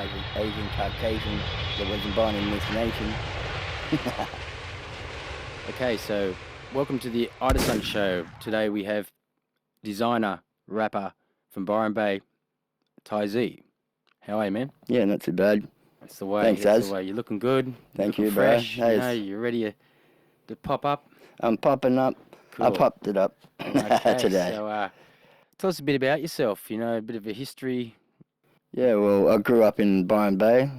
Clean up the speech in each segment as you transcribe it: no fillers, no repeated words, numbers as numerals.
Asian Caucasian that wasn't born in this nation. Okay, so welcome to the Idasun show. Today we have designer, rapper from Byron Bay, TYZ. How are you, man? Yeah, not too bad. That's the way. Thanks, That's Az. the way. You're looking good. Thank You're you, looking bro. fresh. Hey, You know, you're ready to pop up. I'm popping up. Cool. I popped it up Okay, today. so tell us a bit about yourself. You know, a bit of a history. Yeah, well, I grew up in Byron Bay.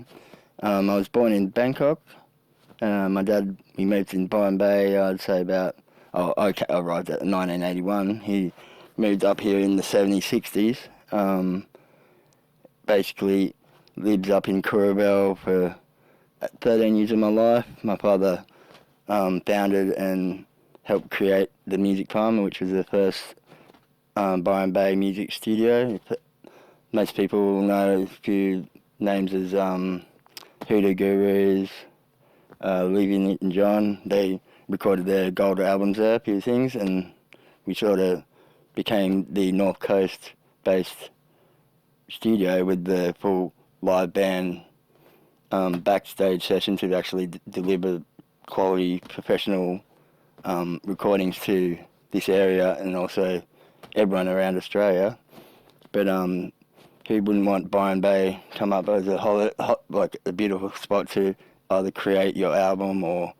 I was born in Bangkok. My dad, he moved in Byron Bay, I'd say about, I arrived at 1981. He moved up here in the 70s, 60s. Basically lived up in Kurrabell for 13 years of my life. My father founded and helped create the Music Farm, which was the first Byron Bay music studio. Most people will know a few names as Hoodoo Gurus, Living It and John. They recorded their gold albums there, a few things, and we sort of became the North Coast based studio with the full live band backstage session to actually deliver quality professional recordings to this area and also everyone around Australia. But who wouldn't want Byron Bay come up as like a beautiful spot to either create your album or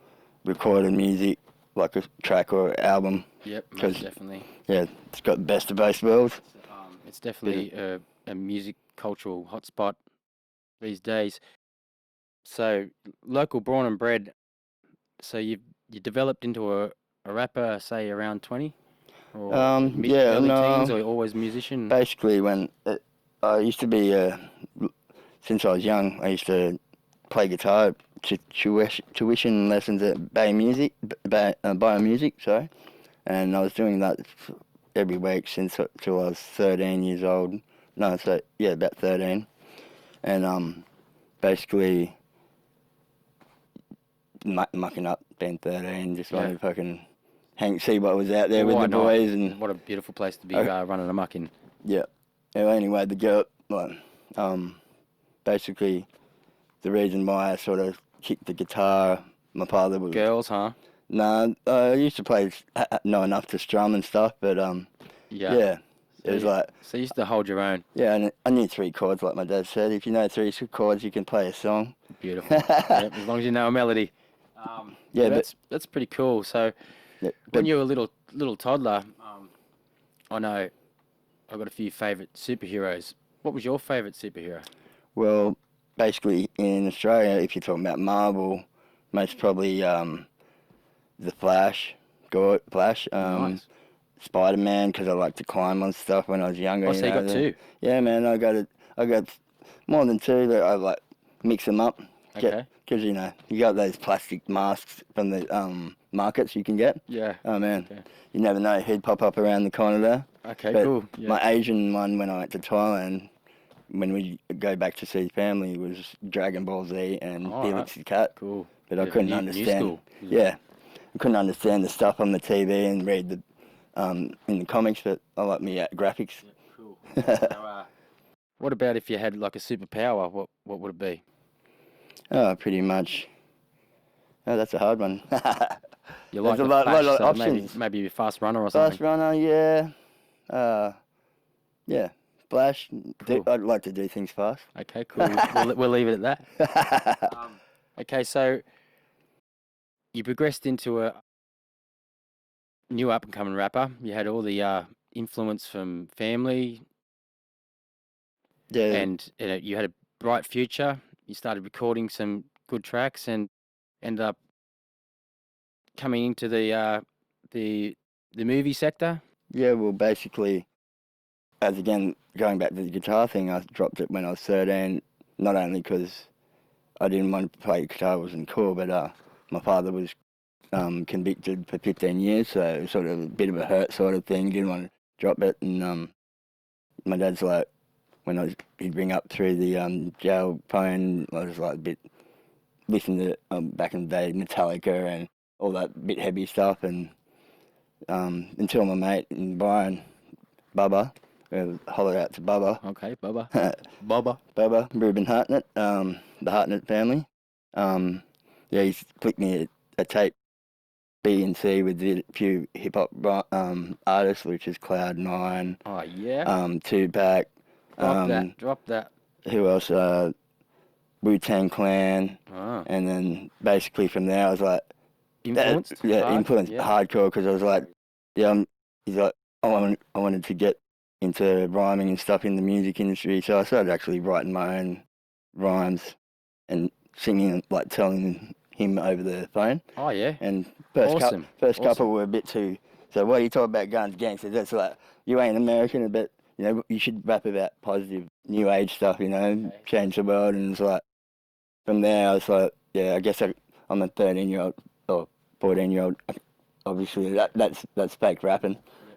record music, like a track or album? Yep, most definitely. Yeah, it's got the best of both worlds. It's definitely a music cultural hotspot these days. So, local born and bred. So you developed into a rapper, say around 20, or early teens, or always a musician. Basically, I used to be since I was young, I used to play guitar, tuition lessons at Bay Music, Biomusic, sorry, and I was doing that every week since till I was 13 years old. No, so yeah, about 13, and basically mucking up, being 13, just wanted to fucking see what was out there with the boys. And what a beautiful place to be running amok in. Yeah. Anyway, the girl, basically, the reason why I sort of kicked the guitar, my father was... Girls, huh? No, I used to play, know enough to strum and stuff, but yeah. It was like... So you used to hold your own. Yeah, and I knew 3 chords, like my dad said. If you know 3 chords, you can play a song. Beautiful. Yep, as long as you know a melody. That's pretty cool. So when you were a little toddler, I know I've got a few favourite superheroes. What was your favourite superhero? Well, basically in Australia, if you're talking about Marvel, most probably the Flash, Nice. Spider-Man, because I liked to climb on stuff when I was younger. Oh, so you got 2? Yeah, man, I got more than 2, but I like mix them up. Okay. Because you got those plastic masks from the markets you can get. Yeah. Oh man, okay. You never know who'd pop up around the corner there. Okay, but cool. Yeah. My Asian one when I went to Thailand, when we go back to see family, was Dragon Ball Z and Felix the Cat. Cool. But I couldn't understand. I couldn't understand the stuff on the TV and read the in the comics, but I like me graphics. Yeah, cool. So, what about if you had like a superpower? What would it be? Oh, pretty much. Oh, that's a hard one. You like There's the lot Flash, of so options. maybe a fast runner or something. Fast runner, yeah. Yeah, Flash. Cool. I'd like to do things fast. Okay, cool. we'll leave it at that. Okay, so you progressed into a new up-and-coming rapper. You had all the influence from family. Yeah. And you had a bright future. You started recording some good tracks and ended up coming into the movie sector. Yeah, well, basically, as again, going back to the guitar thing, I dropped it when I was 13, not only because I didn't want to play guitar, it wasn't cool, but my father was convicted for 15 years, so it was sort of a bit of a hurt sort of thing, didn't want to drop it, and my dad's like, when he'd ring up through the jail phone, I was like a bit, listening to back in the day, Metallica and all that bit heavy stuff, and until my mate in Byron, Bubba, Holler out to Bubba. Okay, Bubba. Bubba. Bubba, Reuben Hartnett, the Hartnett family. Yeah, he's flicked me a tape B and C with a few hip hop artists, which is Cloud9, Oh, yeah. Tupac. Drop that. Who else? Wu-Tang Clan. Oh. And then basically from there, I was like, Influenced? influenced Yeah. hardcore, because I was like, he's like, I wanted to get into rhyming and stuff in the music industry, so I started actually writing my own rhymes and singing, like telling him over the phone. Oh, yeah. And Awesome. couple were a bit too. So what are you talking about guns, gangsters? That's like, you ain't American, but you should rap about positive new age stuff, change the world. And it's like, from there I was like, yeah, I guess I'm a 13-year-old or 14-year-old. Obviously, that's fake rapping.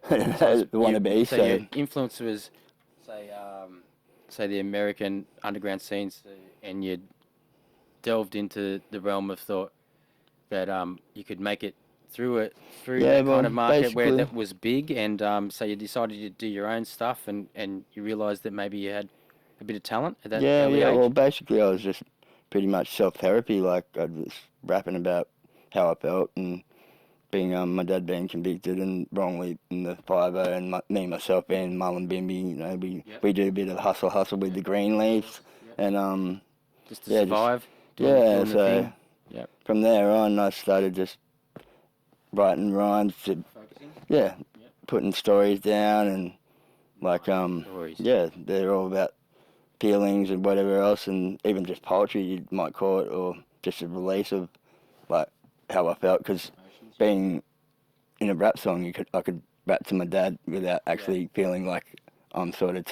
The wannabe. So your influence was, say the American underground scenes, and you delved into the realm of thought that you could make it through that kind of market where that was big, and so you decided to do your own stuff, and you realised that maybe you had a bit of talent at that early age. Well, basically I was just pretty much self-therapy. Like, I was rapping about how I felt, and being my dad being convicted and wrongly in the 5-0, and me myself being Mullen Bimby, we do a bit of hustle with the green leaves, and just to survive. Doing the thing. Yep. From there on, I started just writing rhymes to putting stories down, and they're all about feelings and whatever else, and even just poetry, you might call it, or just a release of like how I felt, because being in a rap song, I could rap to my dad without actually feeling like I'm sort of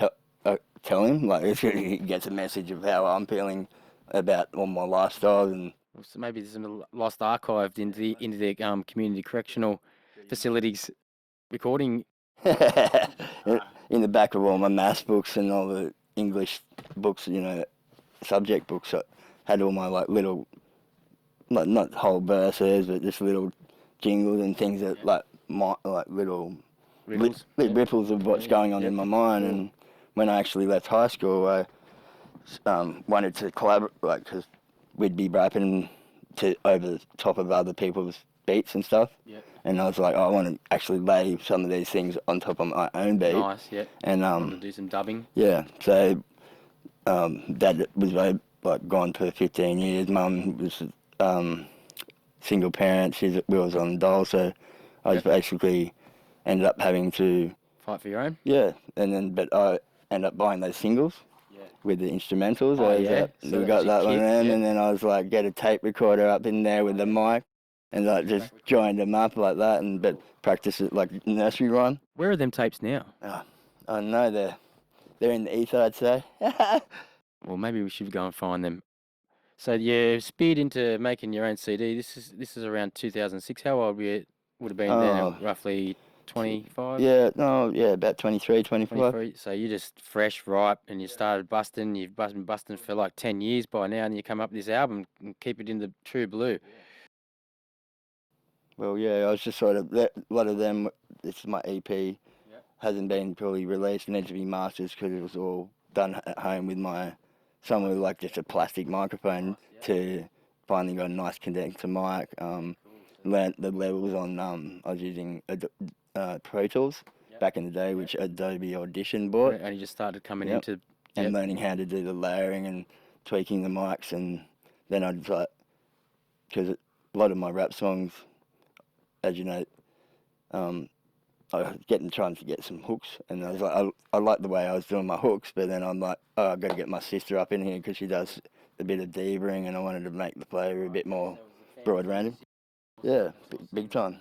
tell him, like, he gets a message of how I'm feeling about all my lifestyle. And so maybe there's some lost archived into the community correctional facilities recording. In the back of all my maths books and all the English books, subject books, I had all my like little, not whole verses, but just little jingles and things that like little ripples of what's going on in my mind. And when I actually left high school, I wanted to collaborate, like, because we'd be rapping over the top of other people's beats and stuff. Yep. And I was like, I want to actually lay some of these things on top of my own beat. Nice, yeah. And do some dubbing. Yeah. So Dad was gone for 15 years. Mum was single parent. We was on the dole, so I was basically ended up having to fight for your own. Yeah, but I ended up buying those singles. With the instrumentals. So we got that one in, and then I was like, get a tape recorder up in there with the mic, and like just joined them up like that, but practice it like nursery rhyme. Where are them tapes now? I know they're in the ether, I'd say. Well, maybe we should go and find them. So you speared into making your own CD. This is around 2006. How old would have been then? Roughly 25? About 23, 25. So you're just fresh, ripe, and you started busting. You've been busting for like 10 years by now, and you come up with this album and keep it in the true blue. Well, I was just sort of, a lot of them, this is my EP, hasn't been fully released, needs to be mastered, because it was all done at home with someone with like just a plastic microphone, to finally got a nice condenser mic, learnt the levels on, I was using Pro Tools back in the day, which Adobe Audition bought. And you just started coming into... And learning how to do the layering and tweaking the mics, and then I'd like, because a lot of my rap songs, as you know, I was trying to get some hooks, and I was like, I like the way I was doing my hooks, but then I'm like, I've got to get my sister up in here, because she does a bit of divering, and I wanted to make the flavour a bit more broad random. Yeah, big time.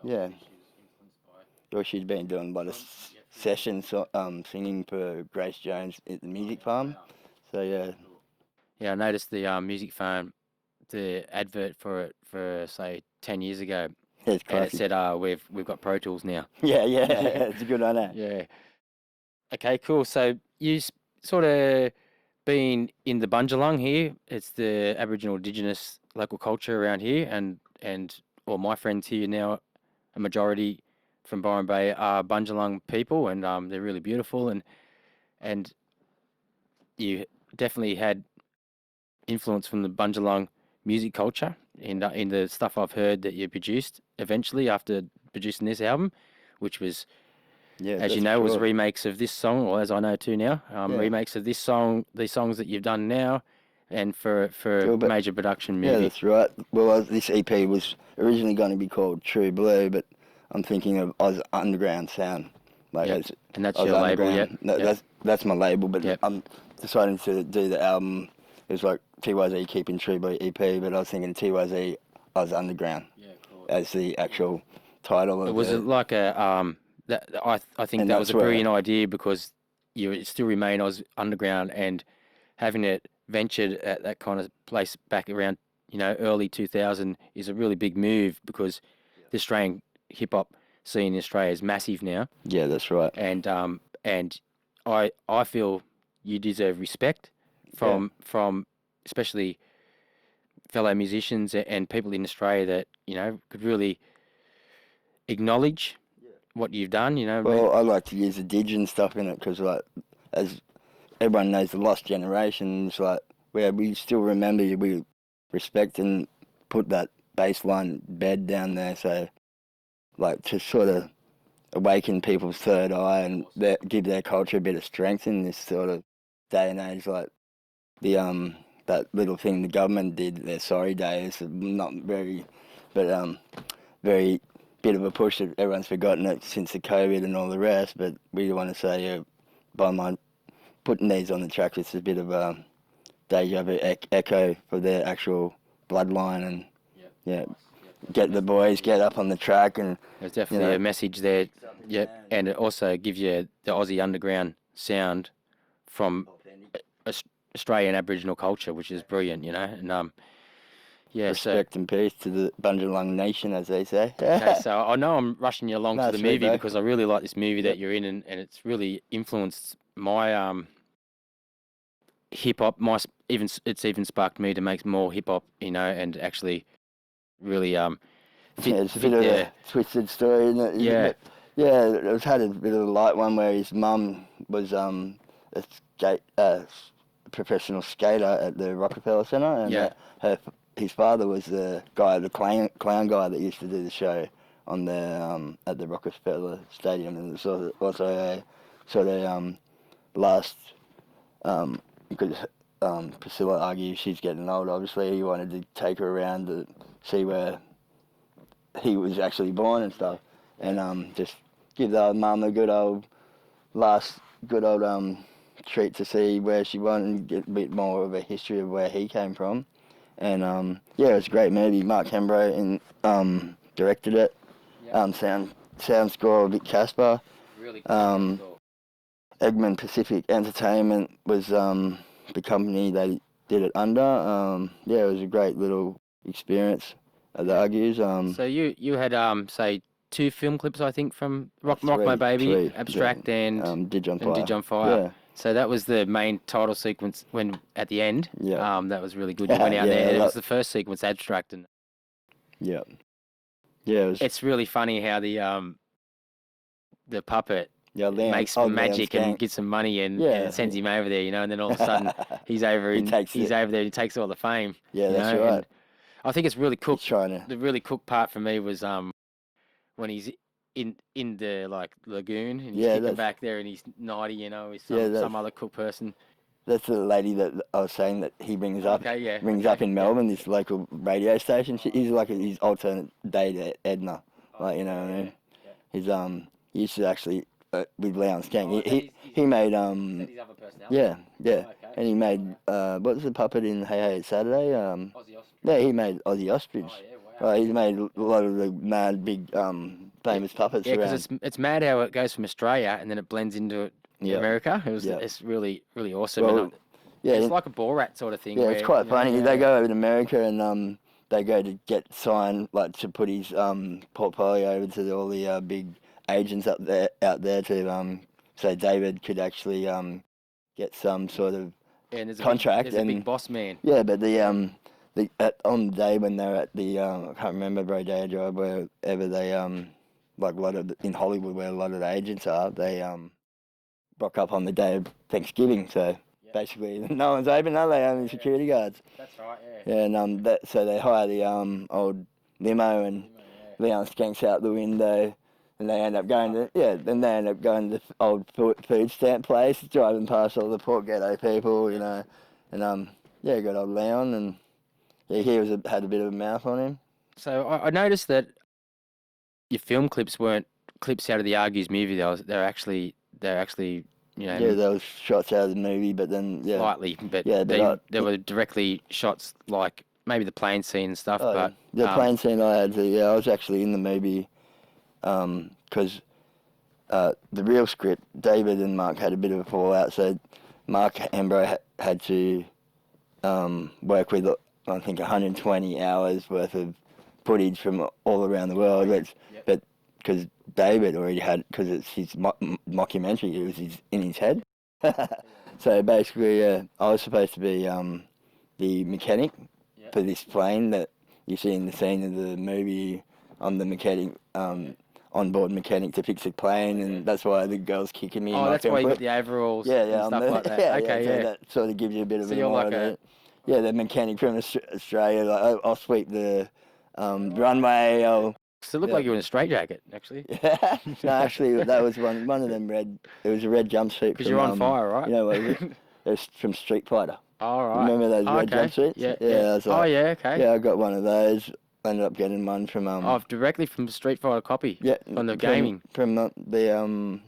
Yeah. Well, she's been doing a lot of sessions, singing for Grace Jones at the Music Farm. So yeah, I noticed the Music Farm, the advert for it for say 10 years ago. Yeah, it's and it said, we've got Pro Tools now. Yeah, it's a good one, eh? Yeah. Okay, cool. So you sort of been in the Bundjalung here. It's the Aboriginal Indigenous local culture around here, and all my friends here now, a majority from Byron Bay are Bundjalung people, and they're really beautiful, and you definitely had influence from the Bundjalung music culture in the stuff I've heard that you produced eventually after producing this album, which was, Yeah, as you that's know, was sure. remakes of this song, or as I know too now, remakes of this song, these songs that you've done now, and for Yeah, but major production yeah, movie. that's right. Well, this EP was originally going to be called True Blue, but I'm thinking of Oz Underground Sound. Like Yep. as And that's Oz your label, yep. Underground. No, Yep. that's my label, but Yep. I'm deciding to do the album. It was like TYZ Keeping True Blue EP, but I was thinking TYZ Oz Underground Cool. as the actual title It of was the. like that I think And that was that's a where brilliant idea because you still remain underground, and having it ventured at that kind of place back around early 2000 is a really big move because the Australian hip hop scene in Australia is massive now, Yeah, that's right. and I feel you deserve respect from especially fellow musicians and people in Australia that could really acknowledge what you've done. Well, I like to use the dig and stuff in it because, like, as everyone knows, the lost generations, like, where we still remember you, we respect and put that baseline bed down there. So, like, to sort of awaken people's third eye and give their culture a bit of strength in this sort of day and age, like the that little thing the government did, their sorry day, is not very, but very bit of a push that everyone's forgotten it since the COVID and all the rest. But we want to say, by my putting these on the track, it's a bit of a deja vu echo for their actual bloodline, and get the boys get up on the track, and there's definitely a message there. Yep, and it also gives you the Aussie underground sound from Australian Aboriginal culture, which is brilliant, and respect and peace to the Bundjalung Nation, as they say. Okay, so I know I'm rushing you along to the sweet, movie bro. because I really like this movie that you're in, and it's really influenced my hip hop. It's even sparked me to make more hip hop, and actually really It's a bit of a twisted story, isn't it? Yeah. But, yeah, it had a bit of a light one where his mum was a professional skater at the Rockefeller Centre, and his father was the clown guy that used to do the show on the at the Rockefeller Stadium, and it was also a sort of last because Priscilla argues she's getting old. Obviously, he wanted to take her around to see where he was actually born and stuff, and just give the old mum a good old treat to see where she went and get a bit more of a history of where he came from. And it was a great movie. Mark Hembro directed it. Sound score Vic Casper. really cool. Egmont Pacific Entertainment was the company they did it under. It was a great little experience at the Argues. So you had say 2 film clips, I think, from Rock My Baby, three, Abstract, and Dig on Fire. Dig on Fire. Yeah. So that was the main title sequence when at the end. Yeah. That was really good. You went out there. It was the first sequence, Abstract, and yeah. Yeah. It's really funny how the puppet makes magic and gets some money and sends him over there, and then all of a sudden he's over over there and he takes all the fame. Yeah, that's right. And I think it's really cool. The really cool part for me was when he's in the lagoon and he's kicking back there and he's naughty, he's some other cool person. That's the lady that I was saying that he brings up. Brings up in Melbourne, this local radio station. He's like his alternate day to Edna, what I mean. He's he used to actually with Leon Skank. He made his other personality. and he made what was the puppet in Hey Hey It's Saturday? Aussie Ostrich. Yeah, he made Aussie Ostrich. Wow. He's made a lot of the mad big famous puppets. Yeah, because it's mad how it goes from Australia and then it blends into America. It's really awesome. Well, it's like a Borat sort of thing. Yeah, it's quite funny. They go over to America and they go to get signed, like to put his portfolio over to all the big agents out there to so David could actually get some sort of contract. There's a big boss man. Yeah, but on the day when they're at the I can't remember Rodeo Drive, wherever they like in Hollywood where a lot of the agents are, they rock up on the day of Thanksgiving. So basically, no one's open, are they? Only security guards. That's right. Yeah, and so they hire the old limo and Leon skanks out the window, and they end up going to then they end up going to the old food stamp place, driving past all the poor ghetto people, you know, and got old Leon, and he had a bit of a mouth on him. So I noticed that your film clips weren't clips out of the Argues movie. They're actually you know. Yeah, there was shots out of the movie, but then Slightly, but they were directly shots like maybe the plane scene and stuff. But the plane scene I had I was actually in the movie, because the real script, David and Mark had a bit of a fallout, so Mark Hambro had to work with, I think, 120 hours worth of footage from all around the world. But because David already had, because it's his mockumentary, it was in his head. So basically, I was supposed to be the mechanic for this plane that you see in the scene of the movie. I'm the mechanic, onboard mechanic to fix the plane, and that's why the girl's kicking me. Oh, that's why you got the overalls and stuff like that. Okay, so that sort of gives you a bit of so you're like the mechanic from Australia. Like, I'll sweep the runway. So it looked like you were in a straitjacket, actually. No, actually, that was one of them red. It was a red jumpsuit. Because you're on fire, right? You know what it was? It was from Street Fighter. All right. Remember those red jumpsuits? Yeah. Okay. Yeah, I got one of those. Ended up getting one from directly from Street Fighter copy. Yeah. On the gaming. From the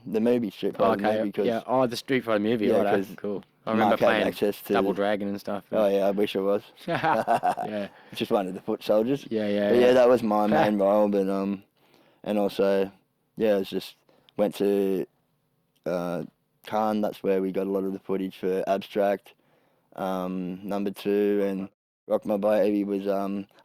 movie Street Fighter movie. The Street Fighter movie. Yeah, right. Cool. I remember playing Double Dragon and stuff. Oh yeah, I wish I was. Yeah. Just one of the foot soldiers. Yeah. But that was my main role. But and also, I just went to Cannes. That's where we got a lot of the footage for Abstract, number 2, and Rock My Baby was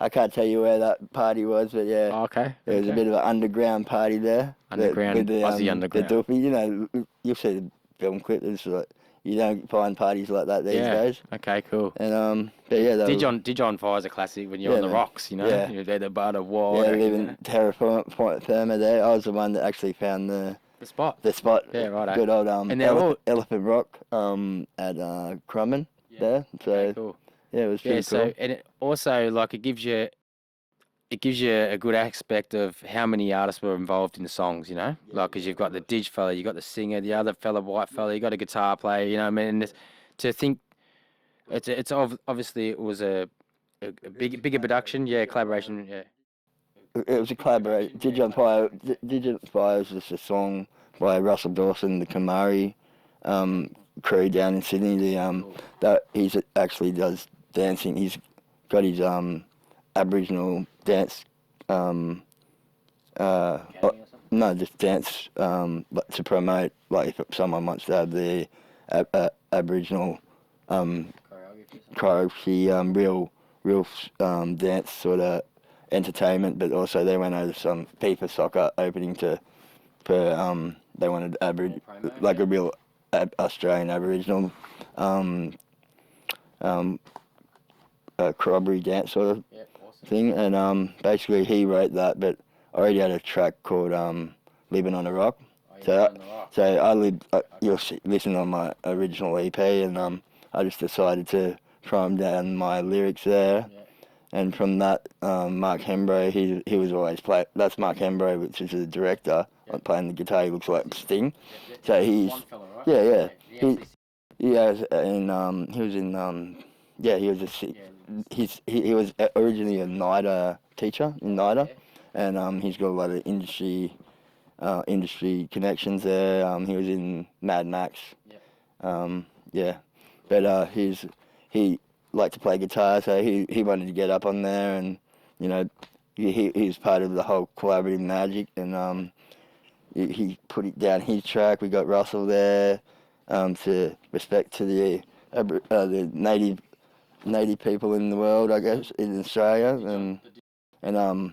I can't tell you where that party was, but okay. There was a bit of an underground party there. Underground, with the Aussie underground. The doofy, you know, you'll see the film clip. It's like you don't find parties like that these days. Okay, cool. And but Dijon Fire is a classic when you're on the rocks, you know. Yeah. You're there, the bar of water. Yeah, living terra firma there. I was the one that actually found the spot. The spot. Yeah, right. Good old and Elephant Rock at Crumman there. So okay, cool. Yeah, it was pretty cool. So and it also like it gives you a good aspect of how many artists were involved in the songs, you know, like because you've got the Dig fella, you got the singer, the other fella, white fella, you got a guitar player, you know. I mean, to think it's obviously it was a bigger production, collaboration, It was a collaboration. Dijon Fire was just a song by Russell Dawson, the Kamari crew down in Sydney. That he's actually does dancing. He's got his Aboriginal dance. No, just dance to promote. Like if someone wants to have the Aboriginal choreography, real dance sort of entertainment, but also they went over some FIFA soccer opening they wanted like a real Australian Aboriginal corroboree dance sort of thing, and basically he wrote that, but I already had a track called Living on a Rock. So I lived. You'll listen on my original EP, and I just decided to prime down my lyrics there. And from that, Mark Hembro, he was always play. That's Mark Hembro, which is the director. Playing the guitar, he looks like Sting. So he's he was originally a NIDA teacher in NIDA, and he's got a lot of industry connections there. He was in Mad Max. But he liked to play guitar, so he wanted to get up on there, and you know, he was part of the whole collaborative magic, and he put it down his track. We got Russell there, to respect to the native people in the world, I guess, in Australia, and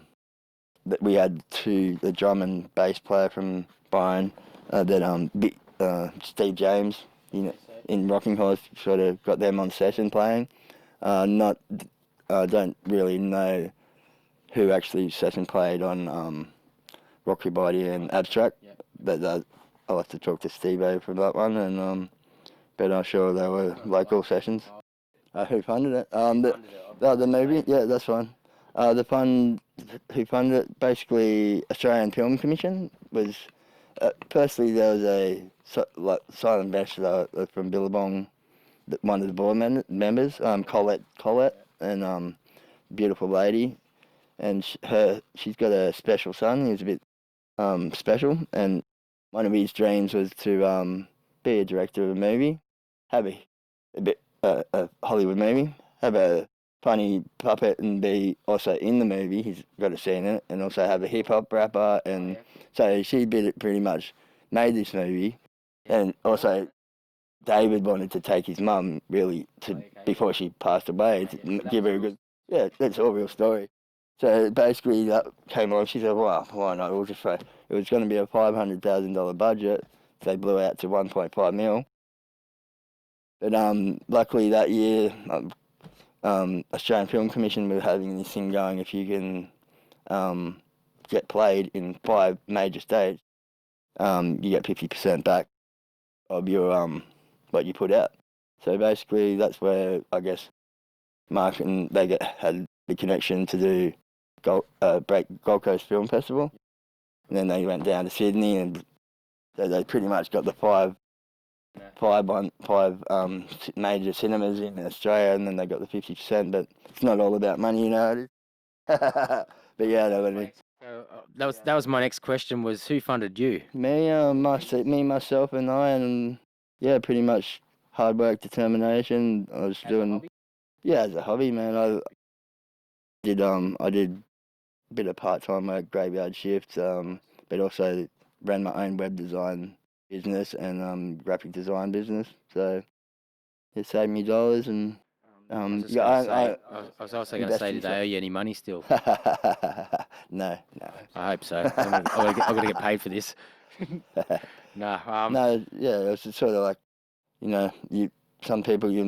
we had the drum and bass player from Byron, Steve James, you know, in Rocking Horse, sort of got them on session playing. Don't really know who actually session played on Rock Your Body and Abstract. Yeah. But I'll have to talk to Steve-O for that one, and but I'm sure they were local sessions. Who funded it? The movie? Yeah, that's fine. The fund, who funded it, basically Australian Film Commission was, firstly there was a silent investor from Billabong, one of the board members, Colette, and beautiful lady, and she's got a special son who's a bit special, and one of his dreams was to be a director of a movie, have a bit a Hollywood movie, have a funny puppet and be also in the movie. He's got a scene in it, and also have a hip hop rapper, and so she pretty much made this movie, and also David wanted to take his mum really before she passed away to give her a good. Yeah, that's all real story. So basically that came on. She said, "Well, why not? We'll just it was going to be a $500,000 budget. So they blew out to 1.5 mil. But luckily that year, Australian Film Commission were having this thing going. If you can get played in 5 major states, you get 50% back of your what you put out. So basically, that's where I guess Mark and they had the connection to do Gold Coast Film Festival, and then they went down to Sydney, and so they pretty much got the five major cinemas in Australia, and then they got the 50%. But it's not all about money, you know. But yeah, that was my next question. Was who funded you? Me, myself, and I, and yeah, pretty much hard work, determination. I was doing, yeah, as a hobby, man. I did a bit of part-time work, graveyard shifts, but also ran my own web design business and graphic design business. So it saved me dollars, and I was also going to say, did they owe you any money still? No. I hope so. I'm going to get paid for this. No. No, yeah, it was just sort of like, you know, some people you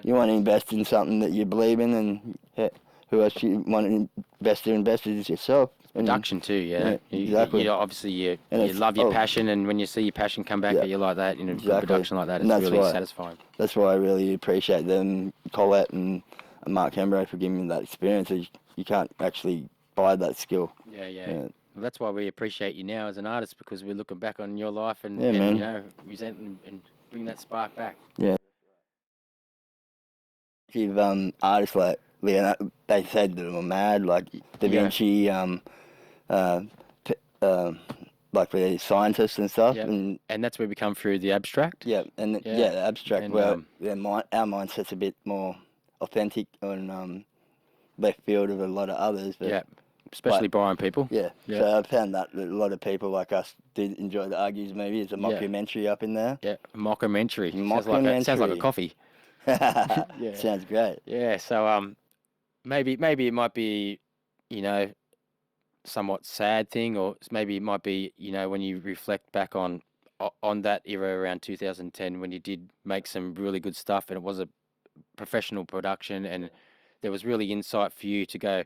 want to invest in something that you believe in, and who else you want to invest in is yourself. Production too, yeah. Exactly. Obviously, you love your passion, and when you see your passion come back at you like that, in a good production like that, it's really satisfying. That's why I really appreciate them, Colette and Mark Hembrow, for giving me that experience. You can't actually buy that skill. Yeah. Well, that's why we appreciate you now as an artist, because we're looking back on your life and resent and bring that spark back. Yeah. Give artists like Leonardo, they said they were mad, like Da Vinci, like the scientists and stuff. Yep. And that's where we come through the abstract. Yeah, and the abstract, and, our mindset's a bit more authentic and left field of a lot of others. But, especially Byron people. Yeah. So I found that a lot of people like us did enjoy the Argues movie. There's a mockumentary up in there. Yeah, mockumentary. Sounds like a coffee. Sounds great. Yeah, so maybe it might be, somewhat sad thing, or maybe it might be, when you reflect back on that era around 2010, when you did make some really good stuff, and it was a professional production, and there was really insight for you to go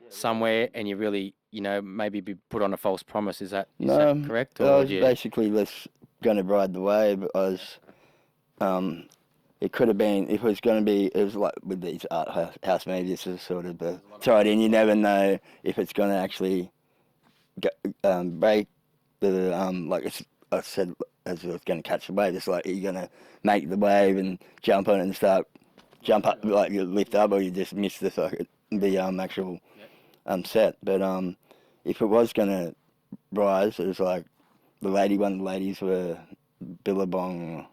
somewhere, and you really, maybe be put on a false promise. Is that correct? I was basically going to ride the wave. It could have been, it was like with these art house movies, this is sort of tied in. You never know if it's going to actually break the, like I said, as it was going to catch the wave. It's like you're going to make the wave and jump on it and jump up, like you lift up, or you just miss the actual set. But if it was going to rise, it was like one of the ladies were Billabong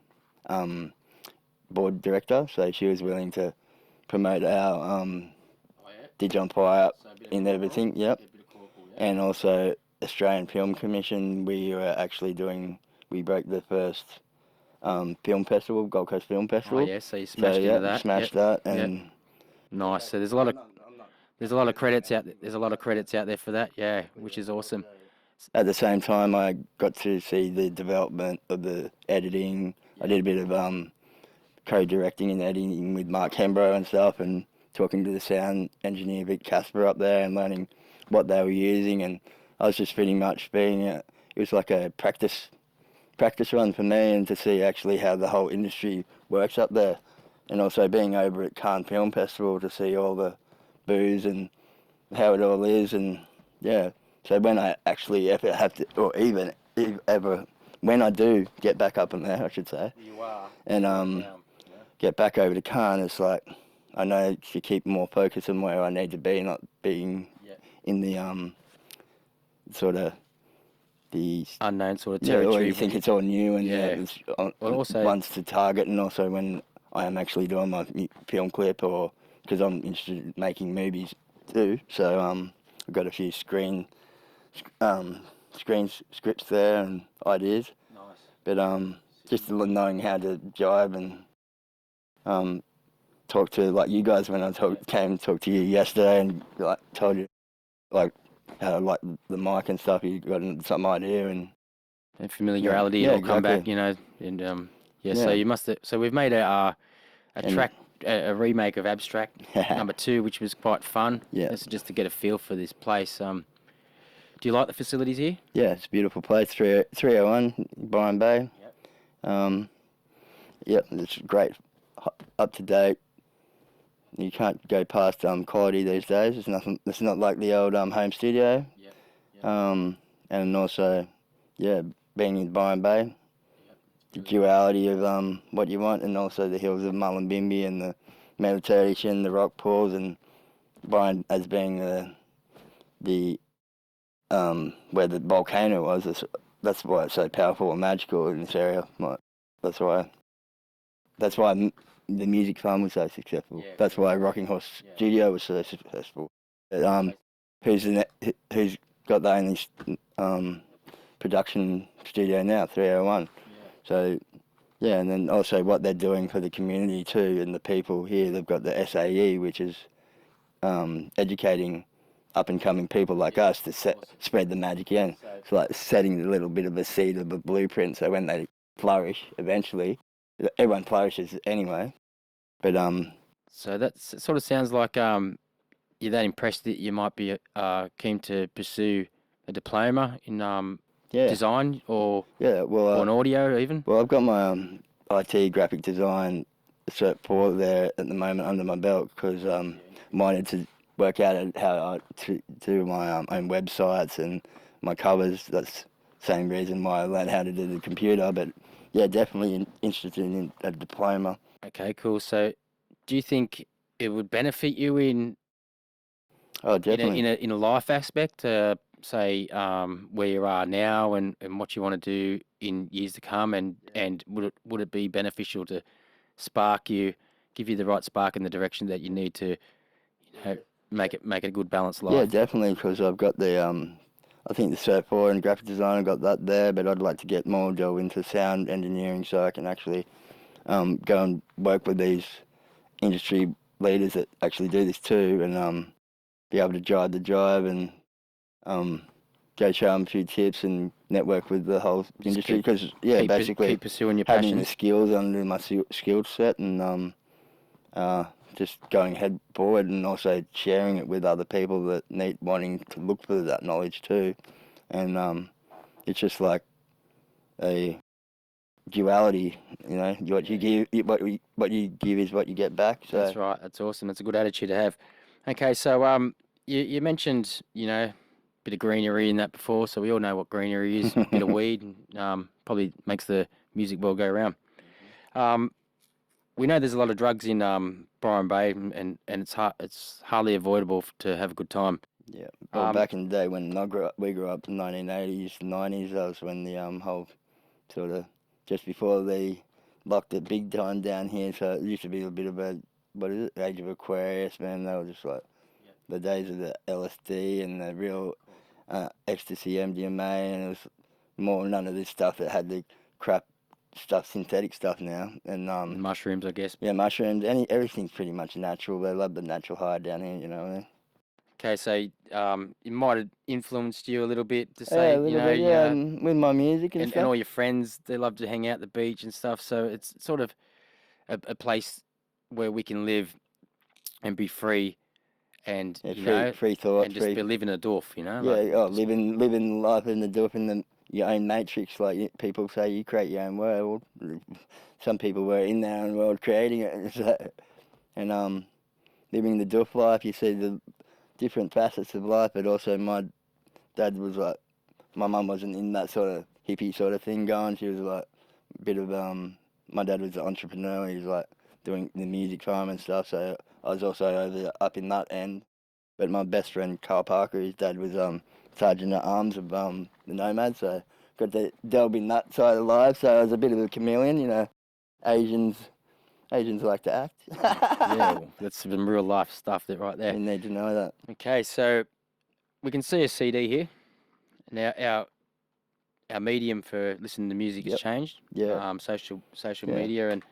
board director, so she was willing to promote our Dig on Fire in everything. And also Australian Film Commission, we were actually we broke the first film festival, Gold Coast Film Festival. Oh yeah, so you smashed into that. Smashed that, and nice. So there's a lot of credits out there. There's a lot of credits out there for that. Yeah, which is awesome. At the same time, I got to see the development of the editing. I did a bit of co-directing and editing with Mark Hembrow and stuff, and talking to the sound engineer Vic Casper up there and learning what they were using, and I was just pretty much being it was like a practice run for me, and to see actually how the whole industry works up there, and also being over at Cannes Film Festival to see all the booze and how it all is, and yeah. So when I actually ever have to, or even ever when I do get back up in there, I should say, You are. and get back over to Cannes, it's like I know to keep more focus on where I need to be, not being in the sort of the unknown sort of yeah, or territory. you think it's all new, and Yeah. Well, also, ones to target, and also when I am actually doing my film clip, or because I'm interested in making movies too. So I've got a few screen scripts there and ideas, nice. but just knowing how to jive and talk to like you guys when I came and talked to you yesterday, and like told you like how like the mic and stuff, you got some idea and familiarity, it'll come back, you know, and so you must have, so we've made a track, a remake of Abstract number 2, which was quite fun. Yeah. This is just to get a feel for this place. Do you like the facilities here? Yeah, it's a beautiful place, 301 Byron Bay. Yep, it's great, up to date. You can't go past quality these days. It's nothing. It's not like the old home studio. And also, yeah, being in Byron Bay, the duality of what you want, and also the hills of Mullumbimby and the meditation, the rock pools, and Byron as being the where the volcano was. That's why it's so powerful and magical in this area. That's why the music farm was so successful. That's why Rocking Horse Studio was so successful. Who's got the only production studio now, 301. So yeah, and then also what they're doing for the community too, and the people here. They've got the SAE, which is educating up and coming people like us to spread the magic in. It's like setting a little bit of a seed of a blueprint, so when they flourish eventually, everyone flourishes anyway. But so that sort of sounds like you're that impressed that you might be keen to pursue a diploma in design or an audio even. Well, I've got my IT graphic design Cert 4 there at the moment under my belt, because I wanted to work out how to do my own websites and my covers. That's the same reason why I learned how to do the computer. But yeah, definitely interested in a diploma. Okay, cool. So do you think it would benefit you in definitely. in a life aspect, say where you are now and what you want to do in years to come, and would it be beneficial to give you the right spark in the direction that you need to, make it a good balanced life? Yeah, definitely, because I've got the I think the Cert 4 and graphic design, I've got that there, but I'd like to get more delve into sound engineering, so I can actually go and work with these industry leaders that actually do this too, and be able to drive the drive and go show them a few tips and network with the whole industry. Because basically keep pursuing your having the passions. skills under my skill set, and just going head forward, and also sharing it with other people that wanting to look for that knowledge too. And it's just like a duality, what you give, what you give is what you get back. So That's right. That's awesome. That's a good attitude to have. Okay, so you mentioned bit of greenery in that before, so we all know what greenery is. A bit of weed, and, probably makes the music world go round. We know there's a lot of drugs in Byron Bay, and it's hardly avoidable to have a good time. Yeah, well, back in the day when we grew up in 1980s, 90s, that was when the whole sort of just before they locked it big time down here. So it used to be a bit of a age of Aquarius, man. They were just like the days of the LSD and the real ecstasy, MDMA, and it was more none of this stuff that had the crap stuff, synthetic stuff now, and mushrooms, I guess. Yeah, mushrooms. Everything's pretty much natural. They love the natural high down here, you know what I mean? Okay, so it might have influenced you a little bit to say, with my music and stuff. And all your friends, they love to hang out at the beach and stuff. So it's sort of a place where we can live and be free and Yeah, free thought, and just be living a doof, yeah, like living life in the doop in your own matrix, like people say, you create your own world. Some people were in their own world creating it, and living the doof life, you see the different facets of life. But also, my dad was like, my mum wasn't in that sort of hippie sort of thing going. She was like a bit of my dad was an entrepreneur. He was like doing the music farm and stuff. So I was also up in that end. But my best friend Carl Parker, his dad was sergeant at arms of the Nomads, so got to delve in that side of life. So I was a bit of a chameleon, Asians like to act. yeah, well, that's some real life stuff right there. You need to know that. Okay, so we can see a CD here. Now our medium for listening to music has changed. Yeah. Social media and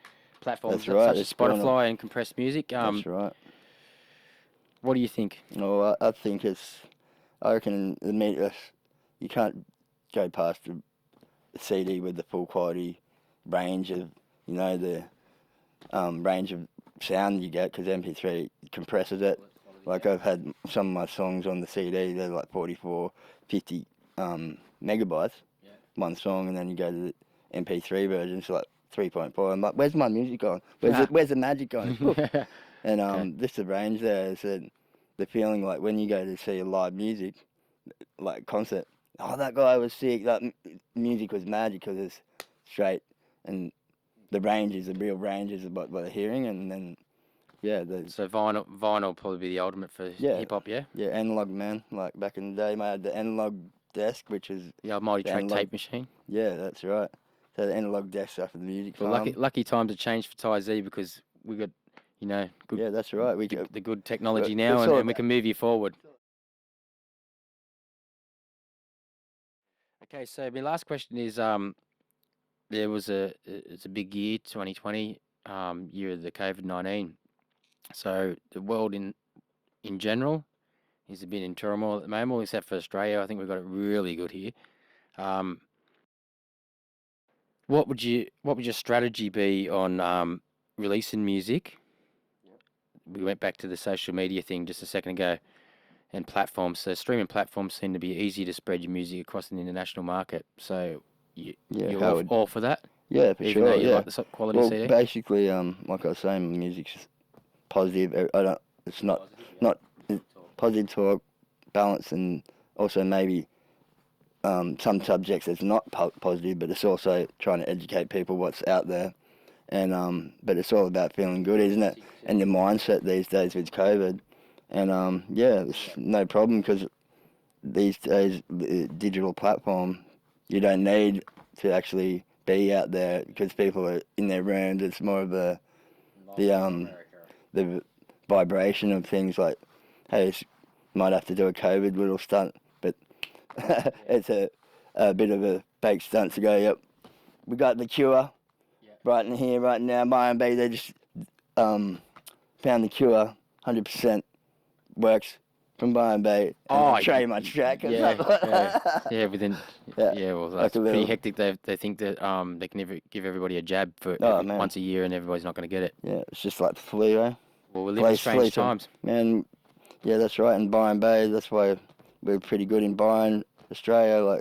platforms That's right. such as Spotify and compressed music. That's right. What do you think? Well, I think I reckon you can't go past a CD with the full quality range of, the range of sound you get, because MP3 compresses it. Like I've had some of my songs on the CD, they're like 44, 50 megabytes, one song, and then you go to the MP3 version, it's like 3.4. I'm like, where's my music gone? Where's the magic gone? And just the range there is the feeling like when you go to see a live music, like concert, that guy was sick, that music was magic because it's straight, and the real ranges of what they're hearing, and then so vinyl probably be the ultimate for hip hop, yeah. Yeah, analog, man. Like back in the day, I had the analog desk, which is multi-track tape machine. Yeah, that's right. So the analog desk after the music farm. Well, lucky times have changed for TYZ because we got good. Yeah, that's right. The good technology now, and we can move you forward. Okay, so my last question is there was it's a big year, 2020, year of the COVID-19. So the world in general is a bit in turmoil at the moment, except for Australia. I think we've got it really good here. What would your strategy be on releasing music? We went back to the social media thing just a second ago, and platforms. So streaming platforms seem to be easy to spread your music across an international market. So you're all for that? Yeah, for even sure. Though you like the quality CD? Basically, like I was saying, music's positive. It's not positive talk, balance, and also maybe some subjects that's not positive, but it's also trying to educate people what's out there. And but it's all about feeling good, isn't it? And your mindset these days with COVID. And it's no problem, because these days the digital platform, you don't need to actually be out there, because people are in their rooms. It's more of the vibration of things like, hey, might have to do a COVID little stunt, but it's a bit of a fake stunt to go, yep, we got the cure right in here, right now. Byron Bay, they just found the cure, 100% works from Byron Bay. And Trey my track. Within well, that's pretty hectic. They think that they can give everybody a jab for once a year, and everybody's not going to get it. Yeah, it's just like the flu, eh? Well, we live in strange times. Man, yeah, that's right. In Byron Bay, that's why we're pretty good in Byron, Australia. Like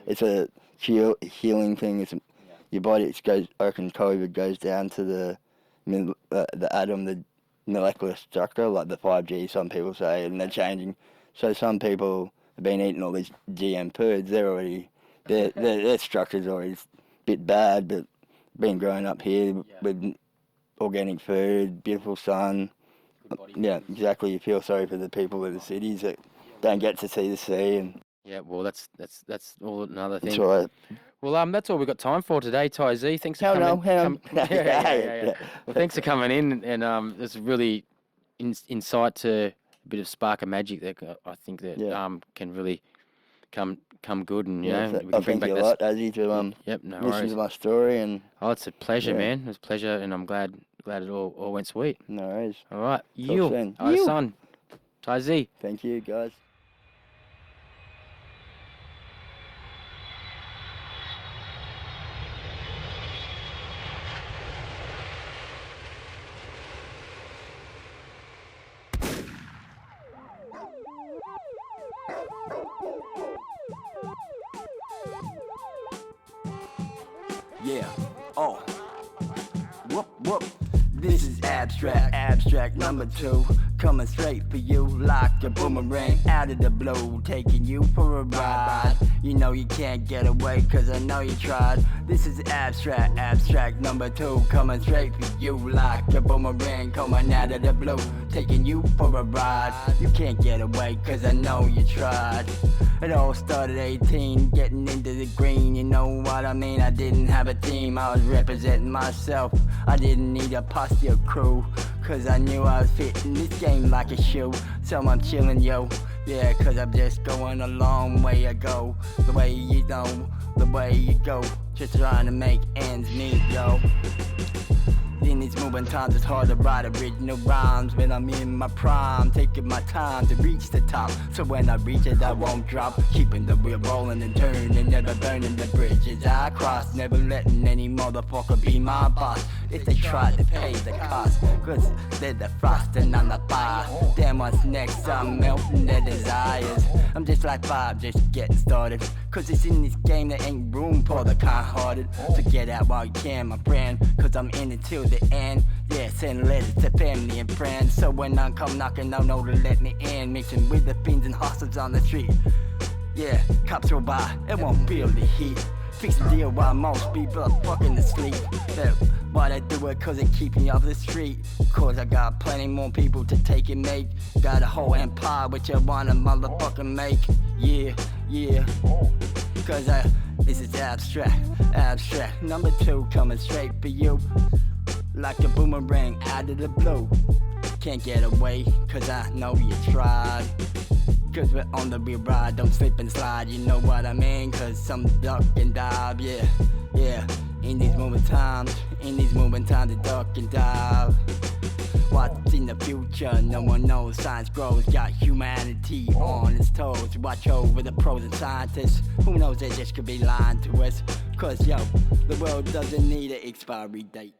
it's a healing thing. Your body, I reckon COVID goes down to the atom, the molecular structure, like the 5G, some people say, and they're changing. So some people have been eating all these GM foods. Their structure's already a bit bad, but being grown up here with organic food, beautiful sun, exactly. You feel sorry for the people in the cities that don't get to see the sea. And well, that's all another thing. That's right. Well, that's all we've got time for today, TYZ. Thanks for coming. Yeah. Well, thanks for coming in, and it's really insight to a bit of spark of magic that I think that can really come good, and we can bring back that. Thank you a lot, Azzy, to no listen worries. to my story. And it's a pleasure, man. It was a pleasure, and I'm glad it all went sweet. No worries. All right, Idasun, TYZ. Thank you, guys. Yeah, oh, whoop, whoop. This is abstract number 2. Coming straight for you like a boomerang out of the blue, taking you for a ride. You know you can't get away, cause I know you tried. This is abstract number 2. Coming straight for you like a boomerang coming out of the blue, taking you for a ride. You can't get away, cause I know you tried. It all started 18, getting into the green, you know what I mean? I didn't have a team, I was representing myself. I didn't need a posse or crew, cause I knew I was fitting this game like a shoe. So I'm chillin', yo, yeah, cause I'm just going a long way I go. The way you know, the way you go, just trying to make ends meet, yo. In these moving times it's hard to write original rhymes when I'm in my prime, taking my time to reach the top. So when I reach it I won't drop, keeping the wheel rolling and turning, never burning the bridges I cross, never letting any motherfucker be my boss. If they try to pay the cost, cause they're the frost and I'm the fire. Damn, what's next? I'm melting their desires. I'm just like Bob, just getting started, cause it's in this game there ain't room for the kind-hearted. So get out while you can, my friend, cause I'm in it till the end. Yeah, send letters to family and friends, so when I come knocking, they'll know to let me in. Mixing with the fiends and hustlers on the street. Yeah, cops roll by, it won't feel the heat. Fix the deal while most people are fucking asleep. Yeah, why they do it? Cause they keep me off the street. Cause I got plenty more people to take and make. Got a whole empire which I wanna motherfucking make. Yeah, yeah. Cause this is abstract number 2 coming straight for you like a boomerang out of the blue. Can't get away, cause I know you tried. Cause we're on the real ride, don't slip and slide, you know what I mean? Cause some duck and dive, yeah, yeah. In these moving times, to duck and dive. What's in the future, no one knows. Science grows, got humanity on its toes. Watch over the pros and scientists, who knows, they just could be lying to us. Cause yo, the world doesn't need an expiry date.